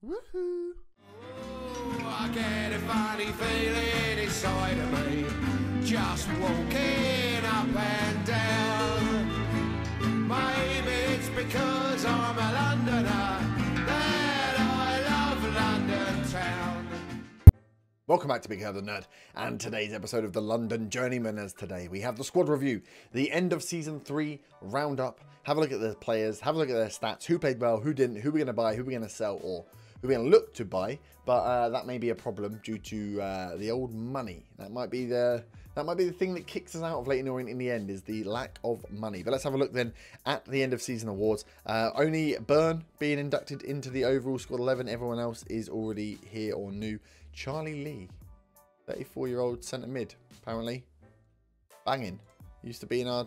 Woohoo! Oh, I get a funny feeling inside of me, just walking up and down. Maybe it's because I'm a Londoner that I love London town. Welcome back to Big Head the Nerd, and today's episode of the London Journeyman. As today we have the squad review, the end of season 3 roundup. Have a look at the players, have a look at their stats, who played well, who didn't, who we're going to buy, who we're going to sell, or who we're going to look to buy. But that may be a problem due to the old money. That might be the thing that kicks us out of Leyton Orient in the end, is the lack of money. But let's have a look then at the end of season awards. Only Byrne being inducted into the overall squad 11. Everyone else is already here or new. Charlie Lee, 34-year-old centre mid, apparently. Banging. Used to be in our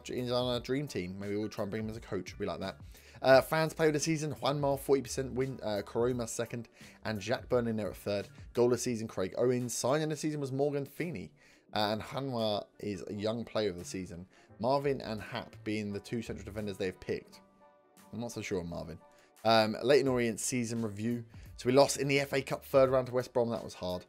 dream team. Maybe we'll try and bring him as a coach. We like that. Fans player of the season, Juanma, 40% win. Koroma second. And Jack Byrne in there at third. Goal of the season, Craig Owens. Sign of the season was Morgan Feeney. And Hanwha is a young player of the season. Marvin and Hap being the two central defenders they've picked. I'm not so sure on Marvin. Leyton Orient season review. So we lost in the FA Cup third round to West Brom. That was hard.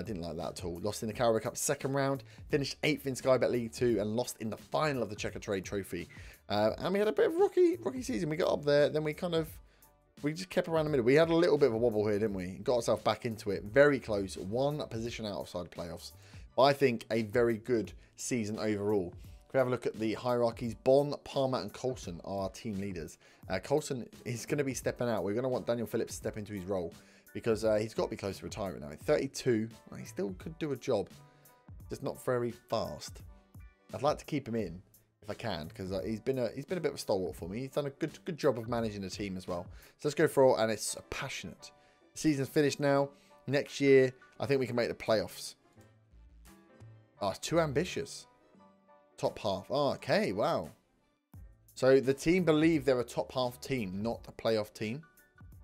Didn't like that at all. Lost in the Carabao Cup second round. Finished 8th in Sky Bet League 2. And lost in the final of the Checker Trade Trophy. And we had a bit of rookie season. We got up there. Then we just kept around the middle. We had a little bit of a wobble here, didn't we? Got ourselves back into it. Very close. One position outside playoffs. But I think a very good season overall. If we have a look at the hierarchies, Bon, Palmer and Coulson are our team leaders. Coulson is going to be stepping out. We're going to want Daniel Phillips to step into his role because he's got to be close to retirement now. 32, well, he still could do a job, just not very fast. I'd like to keep him in if I can because he's been a bit of a stalwart for me. He's done a good job of managing the team as well. So let's go for it, and it's passionate. The season's finished now. Next year, I think we can make the playoffs. Oh, it's too ambitious. Top half. Oh, okay, wow. So the team believe they're a top half team, not a playoff team.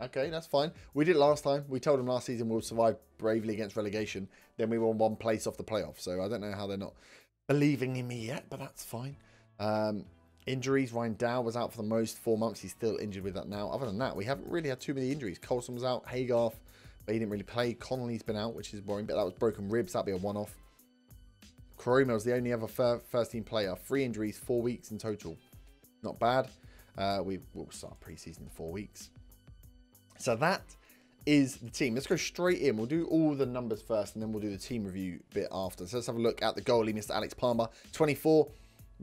Okay, that's fine. We did it last time. We told them last season we'll survive bravely against relegation. Then we won one place off the playoff. So I don't know how they're not believing in me yet, but that's fine. Injuries. Ryan Dow was out for the most 4 months. He's still injured with that now. Other than that, we haven't really had too many injuries. Coulson was out. Haygarth, but he didn't really play. Connolly's been out, which is worrying, but that was broken ribs. That'd be a one-off. Koroma was the only other first-team player. 3 injuries, 4 weeks in total. Not bad. We'll start pre-season in 4 weeks. So that is the team. Let's go straight in. We'll do all the numbers first, and then we'll do the team review bit after. So let's have a look at the goalie, Mr. Alex Palmer. 24,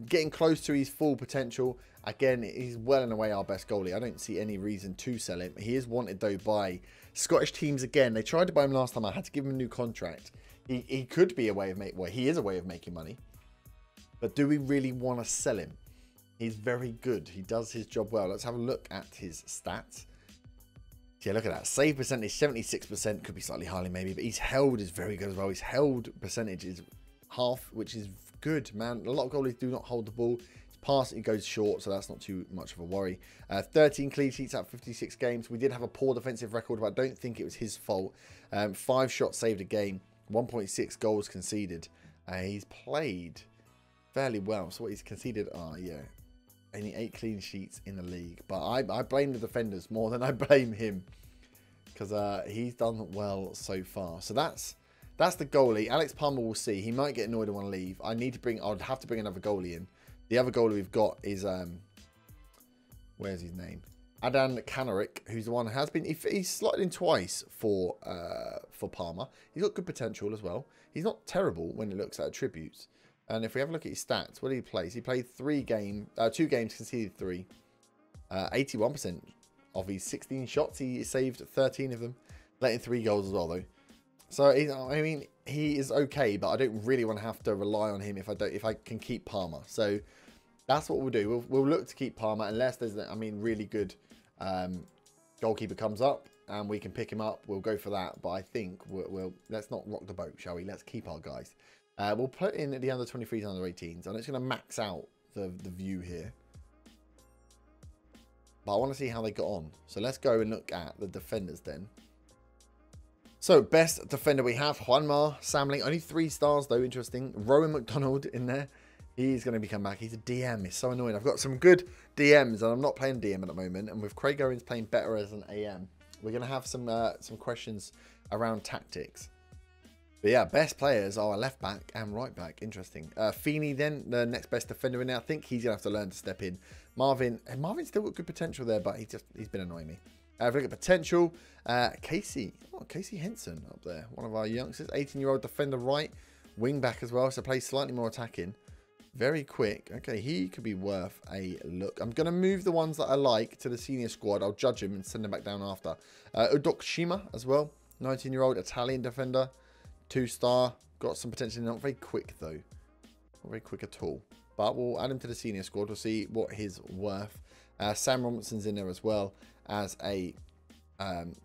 getting close to his full potential. Again, he's well and away our best goalie. I don't see any reason to sell him. He is wanted, though, by Scottish teams again. They tried to buy him last time. I had to give him a new contract. He could be a way of making... Well, he is a way of making money. But do we really want to sell him? He's very good. He does his job well. Let's have a look at his stats. Yeah, look at that. Save percentage, 76%. Could be slightly higher maybe. But his held is very good as well. His held percentage is half, which is good, man. A lot of goalies do not hold the ball. His pass, it goes short, so that's not too much of a worry. 13 clean sheets out of 56 games. We did have a poor defensive record, but I don't think it was his fault. 5 shots saved a game. 1.6 goals conceded. He's played fairly well. So what he's conceded are, yeah, only 8 clean sheets in the league. But I blame the defenders more than I blame him because he's done well so far. So that's the goalie. Alex Palmer, we'll see. He might get annoyed and want to leave. I'd have to bring another goalie in. The other goalie we've got is where's his name? Adan Kanarik, who's the one who has been... He's slotted in twice for Palmer. He's got good potential as well. He's not terrible when it looks at attributes. And if we have a look at his stats, what did he play? He played 2 games, conceded 3. 81% of his 16 shots, he saved 13 of them. Letting 3 goals as well, though. So, I mean, he is okay, but I don't really want to have to rely on him if I can keep Palmer. So, that's what we'll do. We'll look to keep Palmer unless there's, really good... goalkeeper comes up and we can pick him up. We'll go for that, but I think let's not rock the boat, shall we? Let's keep our guys. We'll put in the under 23s and under 18s, and it's going to max out the view here, but I want to see how they got on. So let's go and look at the defenders then. So best defender we have Juanma Samling, only 3 stars though. Interesting. Rowan McDonald in there. He's going to be come back. He's a DM. It's so annoying. I've got some good DMs, and I'm not playing DM at the moment. And with Craig Owens playing better as an AM, We're going to have some questions around tactics. But yeah, best players are left back and right back. Interesting. Feeney then, the next best defender in there. I think he's going to have to learn to step in. Marvin's still got good potential there, but he's been annoying me. If we look at potential, Casey Henson up there. One of our youngsters, 18-year-old defender right. Wing back as well, so plays slightly more attacking. Very quick. Okay, he could be worth a look. I'm going to move the ones that I like to the senior squad. I'll judge him and send them back down after. Udokshima as well. 19-year-old Italian defender. 2-star. Got some potential. Not very quick, though. Not very quick at all. But we'll add him to the senior squad. We'll see what his worth. Sam Robinson's in there as well as a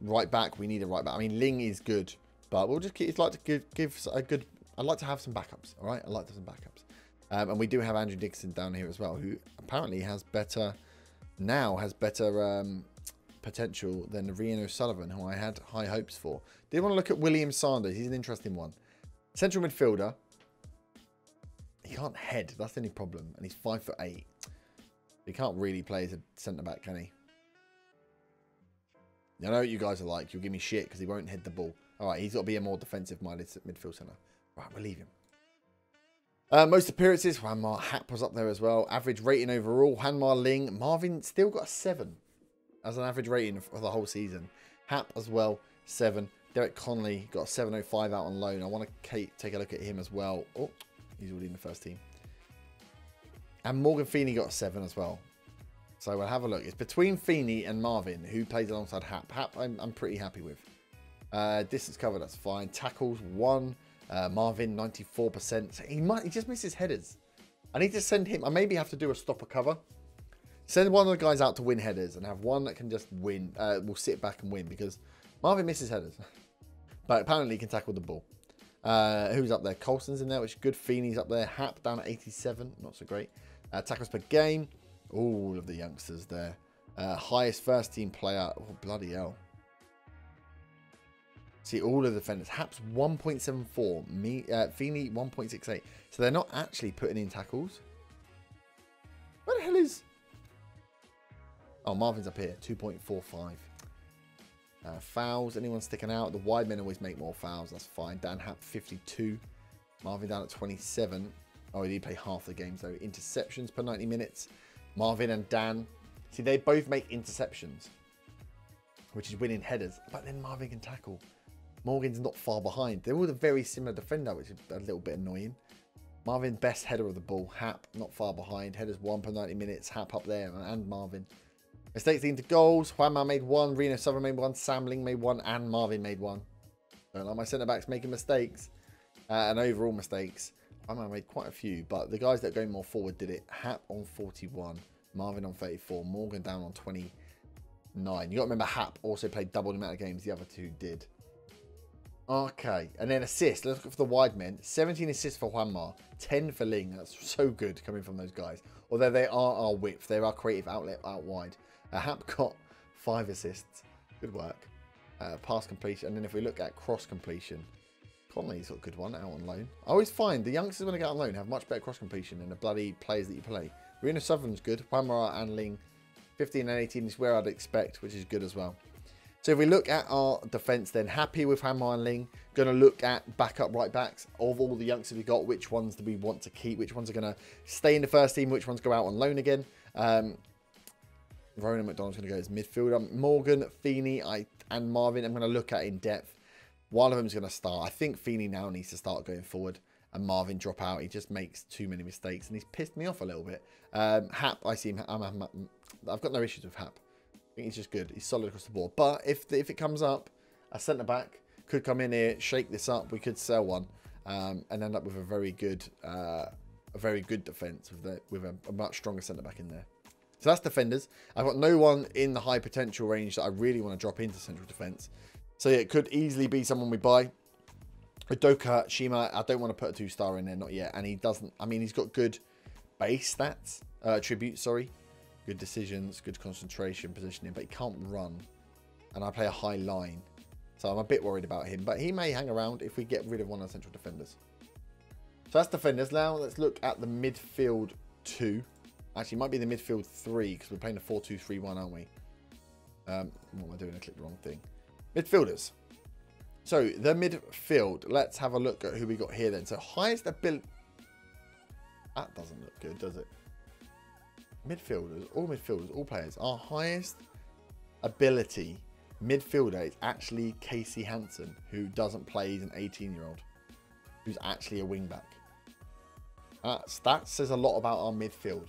right back. We need a right back. I mean, Ling is good. But we'll just keep... It's like to give a good... I'd like to have some backups. All right? I'd like to have some backups. And we do have Andrew Dixon down here as well, who apparently has better potential than Rian O'Sullivan, who I had high hopes for. Did want to look at William Sanders. He's an interesting one. Central midfielder. He can't head. That's the only problem. And he's 5'8". He can't really play as a centre-back, can he? I know what you guys are like. You'll give me shit because he won't head the ball. All right, he's got to be a more defensive-minded midfield centre. Right, we'll leave him. Most appearances, Hanmar Hap was up there as well. Average rating overall, Hanmar Ling. Marvin still got a 7 as an average rating for the whole season. Hap as well, 7. Derek Connolly got a 7.05 out on loan. I want to take a look at him as well. Oh, he's already in the first team. And Morgan Feeney got a 7 as well. So we'll have a look. It's between Feeney and Marvin, who plays alongside Hap. Hap, I'm pretty happy with. Distance cover, that's fine. Tackles, 1. Marvin, 94%. So he just misses headers. I need to send him. I maybe have to do a stopper cover. Send one of the guys out to win headers and have one that can just win. Will sit back and win because Marvin misses headers. But apparently he can tackle the ball. Who's up there? Colson's in there, which is good. Feeney's up there. Hap down at 87. Not so great. Tackles per game. All of the youngsters there. Highest first team player. Oh, bloody hell. See, all of the defenders. Haps 1.74. Feeney 1.68. So they're not actually putting in tackles. Where the hell is... Oh, Marvin's up here. 2.45. Fouls. Anyone sticking out? The wide men always make more fouls. That's fine. Dan Hap 52. Marvin down at 27. Oh, he did play half the games though. Interceptions per 90 minutes. Marvin and Dan. See, they both make interceptions. Which is winning headers. But then Marvin can tackle. Morgan's not far behind. They're all a very similar defender, which is a little bit annoying. Marvin, best header of the ball. Hap, not far behind. Headers 1 per 90 minutes. Hap up there and Marvin. Mistakes leading to goals. Juanma made 1. Reno Southern made 1. Sam Ling made 1. And Marvin made 1. Don't like my centre-backs making mistakes. And overall mistakes. Juanma made quite a few. But the guys that are going more forward did it. Hap on 41. Marvin on 34. Morgan down on 29. You got to remember Hap also played double the amount of games the other two did. Okay, and then assists. Let's look for the wide men. 17 assists for Juanma, 10 for Ling. That's so good coming from those guys. Although they are our width, they're our creative outlet out wide. Hap got 5 assists. Good work. Pass completion. And then if we look at cross completion, Conley's got a good one out on loan. I always find the youngsters when they get on loan have much better cross completion than the bloody players that you play. Reno Southern's good. Juanma and Ling, 15 and 18 is where I'd expect, which is good as well. So if we look at our defence then, happy with Hanmar and Ling. Going to look at backup right backs. Of all the youngsters we got, which ones do we want to keep? Which ones are going to stay in the first team? Which ones go out on loan again? Ronan McDonald's going to go as midfielder. Morgan, Feeney and Marvin I'm going to look at in depth. One of them is going to start. I think Feeney now needs to start going forward. And Marvin drop out. He just makes too many mistakes. And he's pissed me off a little bit. Hap, I see him. I've got no issues with Hap. I think he's just good. He's solid across the board. But if it comes up, a centre-back could come in here, shake this up. We could sell one and end up with a very good defence with a much stronger centre-back in there. So that's defenders. I've got no one in the high potential range that I really want to drop into central defence. So yeah, it could easily be someone we buy. Udoka Shima, I don't want to put a 2-star in there, not yet. And he doesn't, I mean, he's got good base stats, attributes, sorry. Good decisions, good concentration, positioning, but he can't run. And I play a high line. So I'm a bit worried about him. But he may hang around if we get rid of one of the central defenders. So that's defenders. Now let's look at the midfield 2. Actually, it might be the midfield 3 because we're playing a 4-2-3-1, aren't we? What am I doing? I clicked the wrong thing. Midfielders. So the midfield. Let's have a look at who we got here then. So highest ability. That doesn't look good, does it? Midfielders, all players. Our highest ability midfielder is actually Casey Hansen, who doesn't play. He's an 18-year-old who's actually a wing-back. That says a lot about our midfield.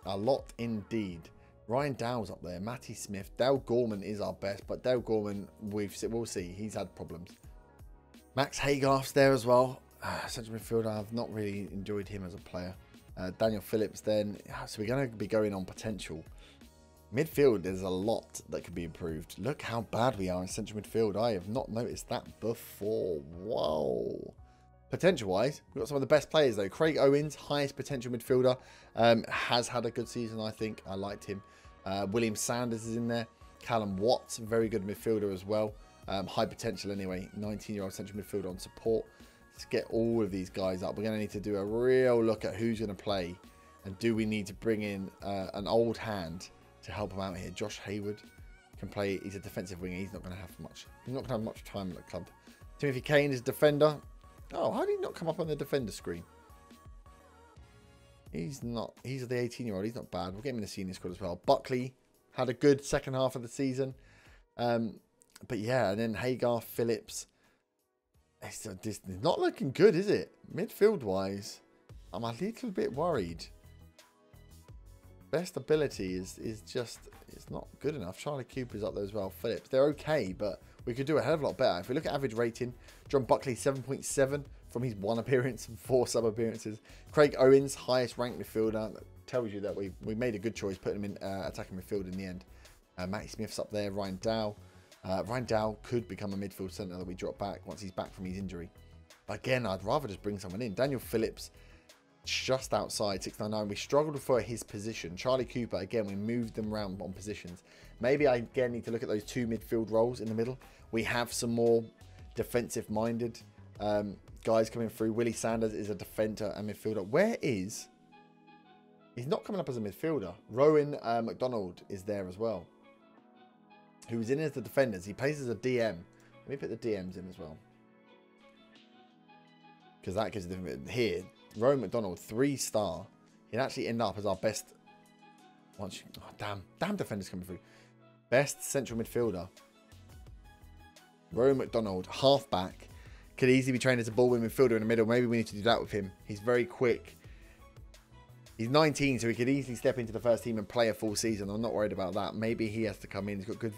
A lot indeed. Ryan Dow's up there. Matty Smith. Dale Gorman is our best, but Dale Gorman, we'll see. He's had problems. Max Haygarth's there as well. Central midfielder, I've not really enjoyed him as a player. Daniel Phillips then. So we're going to be going on potential. Midfield, there's a lot that could be improved. Look how bad we are in central midfield. I have not noticed that before. Whoa. Potential-wise, we've got some of the best players, though. Craig Owens, highest potential midfielder, has had a good season, I think. I liked him. William Sanders is in there. Callum Watts, very good midfielder as well. High potential anyway. 19-year-old central midfielder on support. Let's get all of these guys up. We're going to need to do a real look at who's going to play. And do we need to bring in an old hand to help him out here? Josh Hayward can play. He's a defensive winger. He's not going to have much. He's not going to have much time at the club. Timothy Kane is defender. Oh, how did he not come up on the defender screen? He's not. He's the 18-year-old. He's not bad. We'll get him in the senior squad as well. Buckley had a good second half of the season. But yeah, and then Haygarth, Phillips. It's not looking good, is it? Midfield-wise, I'm a little bit worried. Best ability is just, it's not good enough. Charlie Cooper's up there as well. Phillips, they're okay, but we could do a hell of a lot better. If we look at average rating, John Buckley 7.7 from his 1 appearance and 4 sub appearances. Craig Owens, highest ranked midfielder. That tells you that we made a good choice putting him in attacking midfield in the end. Matty Smith's up there. Ryan Dow. Ryan Dow could become a midfield centre that we drop back once he's back from his injury. But again, I'd rather just bring someone in. Daniel Phillips, just outside 699. We struggled for his position. Charlie Cooper, again, we moved them around on positions. Maybe I again need to look at those 2 midfield roles in the middle. We have some more defensive-minded guys coming through. Willie Sanders is a defender and midfielder. Where is... He's not coming up as a midfielder. Rowan McDonald is there as well, who was in as the defenders. He plays as a DM. Let me put the DMs in as well, because that gives a different... Here, Rowan McDonald, 3-star. He'd actually end up as our best... Once you... Oh, damn defenders coming through. Best central midfielder. Rowan McDonald, half-back. Could easily be trained as a ball-winning midfielder in the middle. Maybe we need to do that with him. He's very quick. He's 19, so he could easily step into the first team and play a full season. I'm not worried about that. Maybe he has to come in. He's got good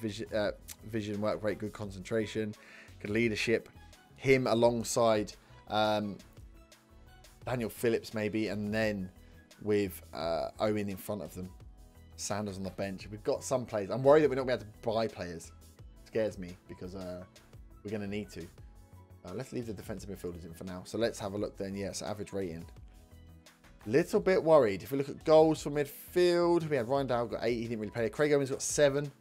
vision, work rate, good concentration, good leadership. Him alongside Daniel Phillips maybe, and then with Owen in front of them. Sanders on the bench. We've got some players. I'm worried that we're not going to be able to buy players. It scares me because we're going to need to. Let's leave the defensive midfielders in for now. So let's have a look then. Yes, average rating. Little bit worried. If we look at goals for midfield, we had Ryan Dow got 8. He didn't really play. Craig Owens got 7.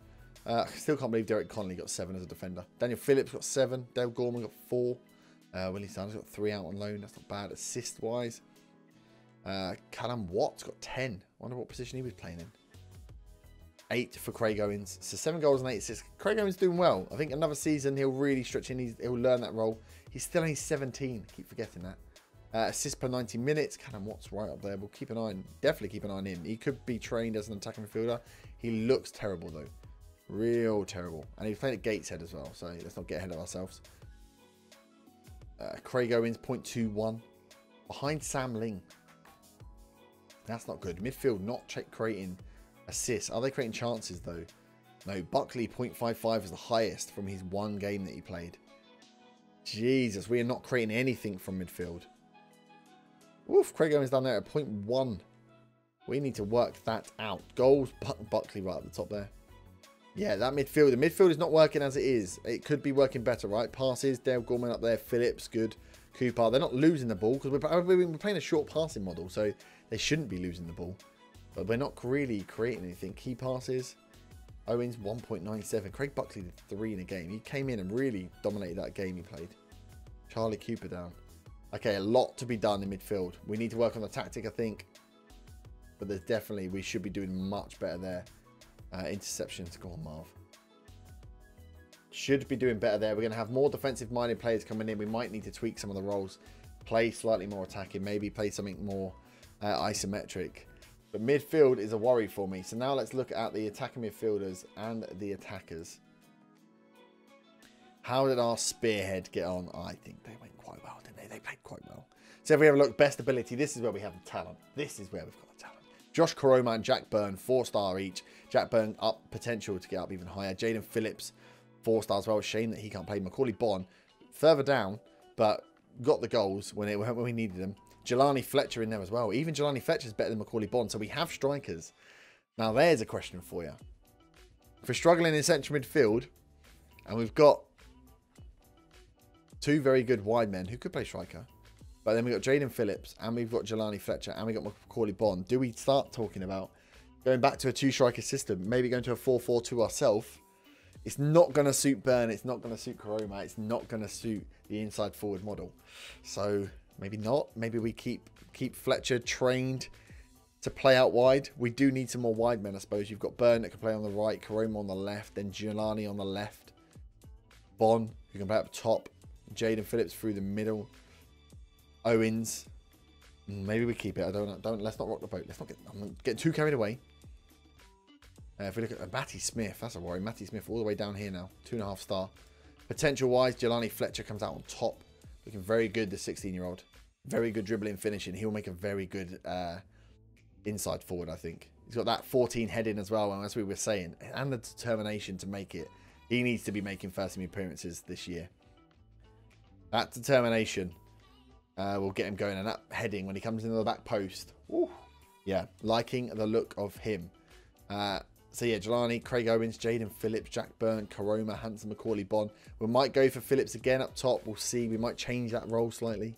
I still can't believe Derek Connolly got 7 as a defender. Daniel Phillips got 7. Dale Gorman got 4. Willie Sanders got 3 out on loan. That's not bad assist-wise. Callum Watts got 10. Wonder what position he was playing in. 8 for Craig Owens. So 7 goals and 8 assists. Craig Owens doing well. I think another season he'll really stretch in. He'll learn that role. He's still only 17. I keep forgetting that. Assists per 90 minutes. Callum Watts right up there. We'll keep an eye on, definitely keep an eye on him. He could be trained as an attacking midfielder. He looks terrible though. Real terrible. And he's playing at Gateshead as well. So let's not get ahead of ourselves. Craig Owens 0.21. Behind Sam Ling. That's not good. Midfield not creating assists. Are they creating chances though? No. Buckley 0.55 is the highest from his 1 game that he played. Jesus, we are not creating anything from midfield. Oof, Craig Owens down there at 0.1. We need to work that out. Goals, Buckley right at the top there. Yeah, that midfield. The midfield is not working as it is. It could be working better, right? Passes, Dale Gorman up there. Phillips, good. Cooper. They're not losing the ball because we're playing a short passing model, so they shouldn't be losing the ball. But we're not really creating anything. Key passes. Owens 1.97. Craig Buckley did 3 in a game. He came in and really dominated that game he played. Charlie Cooper down. Okay, a lot to be done in midfield. We need to work on the tactic, I think. But there's definitely, we should be doing much better there. Interceptions. Go on, Marv. Should be doing better there. We're going to have more defensive-minded players coming in. We might need to tweak some of the roles. Play slightly more attacking. Maybe play something more isometric. But midfield is a worry for me. So now let's look at the attacking midfielders and the attackers. How did our spearhead get on? I think they went quite well, didn't they? They played quite well. So if we have a look, best ability, this is where we have the talent. This is where we've got the talent. Josh Koroma and Jack Byrne, 4-star each. Jack Byrne up potential to get up even higher. Jaden Phillips, 4-star as well. Shame that he can't play. Macaulay Bonne, further down, but got the goals when we needed them. Jelani Fletcher in there as well. Even Jelani Fletcher is better than Macaulay Bonne. So we have strikers. Now there's a question for you. If we're struggling in central midfield, and we've got 2 very good wide men who could play striker, but then we've got Jaden Phillips, and we've got Jelani Fletcher, and we've got Macaulay Bonne. Do we start talking about going back to a 2-striker system? Maybe going to a 4-4-2 ourselves? It's not going to suit Byrne. It's not going to suit Koroma. It's not going to suit the inside forward model. So maybe not. Maybe we keep Fletcher trained to play out wide. We do need some more wide men, I suppose. You've got Byrne that can play on the right, Koroma on the left, then Jelani on the left, Bonne who can play up top, Jaden Phillips through the middle, Owens. Maybe we keep it. I don't. Let's not rock the boat. I'm not getting too carried away. If we look at Matty Smith, that's a worry. Matty Smith all the way down here now, 2.5 star. Potential wise, Jelani Fletcher comes out on top, looking very good. The 16-year-old, very good dribbling, finishing. He'll make a very good inside forward. I think he's got that 14 heading as well, and as we were saying, and the determination to make it. He needs to be making first team appearances this year. That determination will get him going, and that heading when he comes into the back post. Woo, yeah, liking the look of him. So yeah, Jelani, Craig Owens, Jaden Phillips, Jack Byrne, Koroma, Hanson, Macaulay Bonne. We might go for Phillips again up top. We'll see. We might change that role slightly.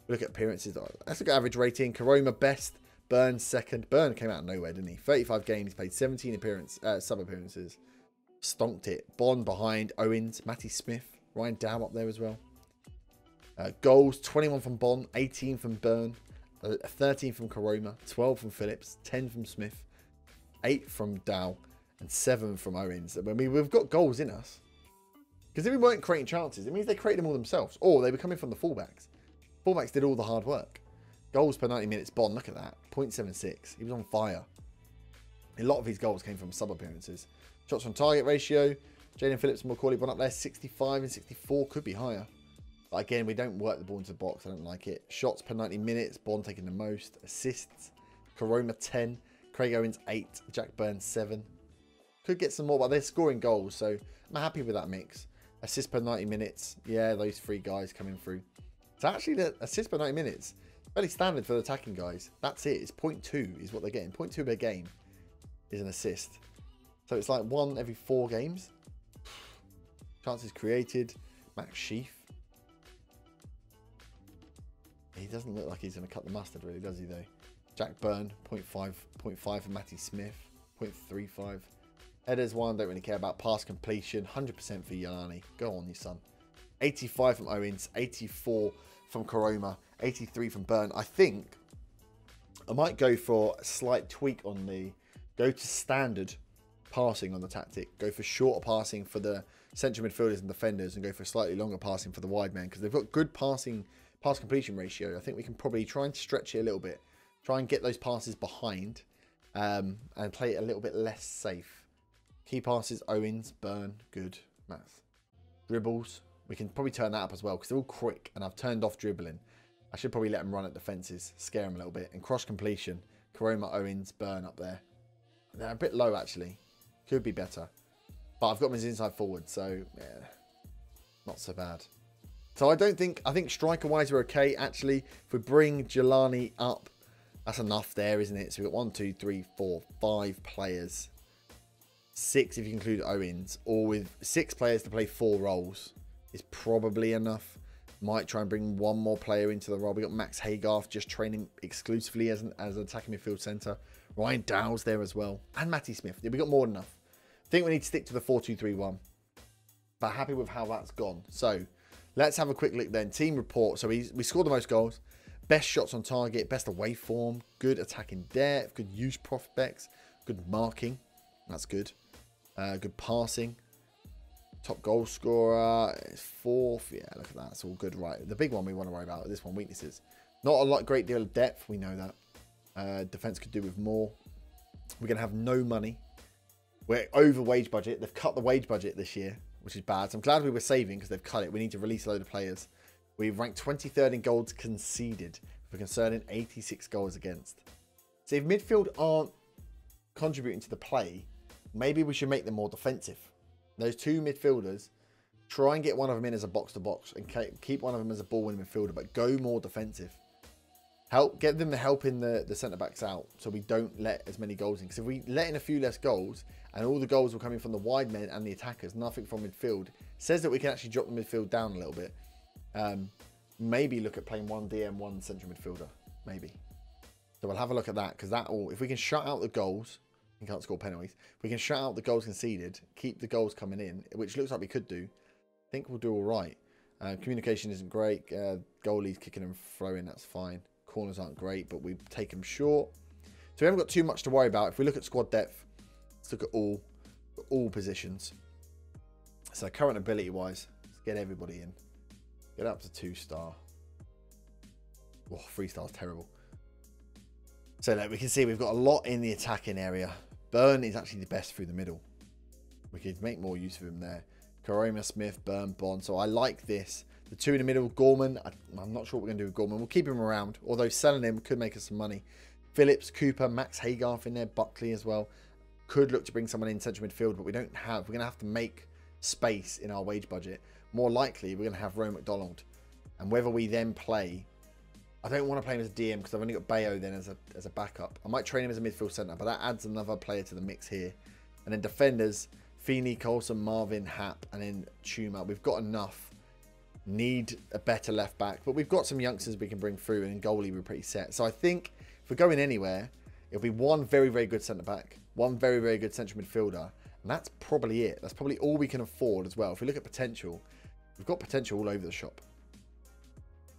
Look at appearances. Let's look at average rating. Koroma best, Byrne second. Byrne came out of nowhere, didn't he? 35 games, played 17 sub appearances. Stonked it. Bonne behind Owens, Matty Smith, Ryan Dow up there as well. Goals, 21 from Bonne, 18 from Byrne, 13 from Koroma, 12 from Phillips, 10 from Smith, 8 from Dow, and 7 from Owens. I mean, we've got goals in us. Because if we weren't creating chances, it means they created them all themselves. Or they were coming from the fullbacks. Fullbacks did all the hard work. Goals per 90 minutes, Bonne, look at that. 0.76. He was on fire. A lot of his goals came from sub appearances. Shots on target ratio, Jaden Phillips and Macaulay Bonne up there, 65 and 64, could be higher. But again, we don't work the ball into the box. I don't like it. Shots per 90 minutes, Bonne taking the most. Assists, Koroma 10, Craig Owens 8, Jack Byrne 7. Could get some more, but they're scoring goals, so I'm happy with that mix. Assists per 90 minutes, yeah, those 3 guys coming through. So actually, the assists per 90 minutes, fairly standard for the attacking guys. That's it. It's 0.2 is what they're getting. 0.2 per game is an assist. So it's like 1 every 4 games. Chances created. Max Sheaf. He doesn't look like he's going to cut the mustard, really, does he, though? Jack Byrne, 0.5 for Matty Smith, 0.35. Headers 1, don't really care about. Pass completion, 100% for Jelani. Go on, you son. 85 from Owens, 84 from Koroma, 83 from Byrne. I think I might go for a slight tweak on the go to standard passing on the tactic. Go for shorter passing for the central midfielders and defenders, and go for slightly longer passing for the wide men, because they've got good pass completion ratio. I think we can probably try and stretch it a little bit. Try and get those passes behind and play it a little bit less safe. Key passes, Owens, Byrne, good. Maths. Dribbles, we can probably turn that up as well, because they're all quick, and I've turned off dribbling. I should probably let them run at defences, scare them a little bit. And cross completion, Koroma, Owens, Byrne up there. They're a bit low, actually. Could be better. But I've got them as inside forward, so yeah, not so bad. So I think striker-wise we're okay, actually. If we bring Jelani up, that's enough there, isn't it? So we've got 1, 2, 3, 4, 5 players. 6 if you include Owens. Or with 6 players to play 4 roles is probably enough. Might try and bring 1 more player into the role. We got Max Haygarth just training exclusively as an attacking midfield centre. Ryan Dow's there as well. And Matty Smith. Yeah, we got more than enough. I think we need to stick to the 4-2-3-1. But happy with how that's gone. So let's have a quick look then. Team report. So we scored the most goals. Best shots on target. Best away form. Good attacking depth. Good use prospects. Good marking. That's good. Good passing. Top goal scorer is 4th. Yeah, look at that. It's all good, right? The big one we want to worry about, this one, weaknesses. Not a great deal of depth. We know that. Defense could do with more. We're going to have no money. We're over wage budget. They've cut the wage budget this year, which is bad. So I'm glad we were saving because they've cut it. We need to release a load of players. We've ranked 23rd in goals conceded for concerning 86 goals against. So if midfield aren't contributing to the play, maybe we should make them more defensive. Those two midfielders, try and get one of them in as a box-to-box and keep one of them as a ball-winning midfielder, but go more defensive. Get them the help in the centre-backs out so we don't let as many goals in. Because if we let in a few less goals and all the goals were coming from the wide men and the attackers, nothing from midfield, says that we can actually drop the midfield down a little bit. Maybe look at playing one DM, one central midfielder. Maybe. So we'll have a look at that because that will, if we can shut out the goals, we can't score penalties. If we can shut out the goals conceded, keep the goals coming in, which looks like we could do, I think we'll do all right. Communication isn't great. Goalie's kicking and throwing, that's fine. Corners aren't great, but we take them short. So we haven't got too much to worry about. If we look at squad depth, let's look at all positions. So current ability-wise, let's get everybody in. Get up to 2-star. Oh, 3-star is terrible. So like we can see we've got a lot in the attacking area. Burn is actually the best through the middle. We could make more use of him there. Karoma, Smith, Burn, Bond. So I like this. The two in the middle, Gorman. I'm not sure what we're going to do with Gorman. We'll keep him around. Although selling him could make us some money. Phillips, Cooper, Max Haygarth in there. Buckley as well. Could look to bring someone in central midfield, but we don't have. We're going to have to make space in our wage budget. More likely, we're going to have Roe McDonald. And whether we then play... I don't want to play him as a DM because I've only got Bayo then as a backup. I might train him as a midfield centre, but that adds another player to the mix here. And then defenders, Feeney, Coulson, Marvin, Happ, and then Chuma. We've got enough. Need a better left back, but we've got some youngsters we can bring through, and in goalie we're pretty set. So I think if we're going anywhere, it'll be one very, very good centre back, one very, very good central midfielder, and that's probably it. That's probably all we can afford as well. If we look at potential, we've got potential all over the shop.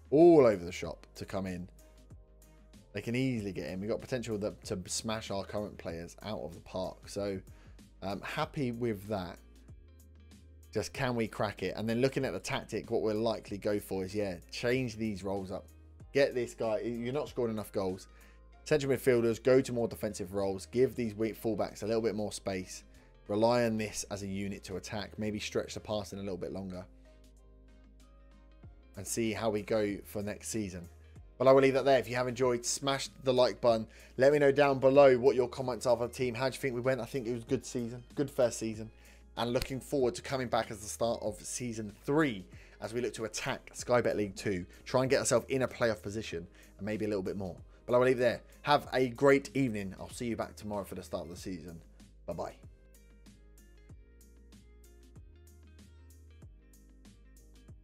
All over the shop to come in. They can easily get in. We've got potential to smash our current players out of the park. So I'm happy with that. Just can we crack it? And then looking at the tactic, what we'll likely go for is, yeah, change these roles up. Get this guy. You're not scoring enough goals. Central midfielders, go to more defensive roles. Give these weak fullbacks a little bit more space. Rely on this as a unit to attack. Maybe stretch the passing a little bit longer. And see how we go for next season. But I will leave that there. If you have enjoyed, smash the like button. Let me know down below what your comments are for the team. How do you think we went? I think it was a good season. Good first season. And looking forward to coming back as the start of season 3 as we look to attack Sky Bet League 2. Try and get ourselves in a playoff position and maybe a little bit more. But I will leave it there. Have a great evening. I'll see you back tomorrow for the start of the season. Bye-bye.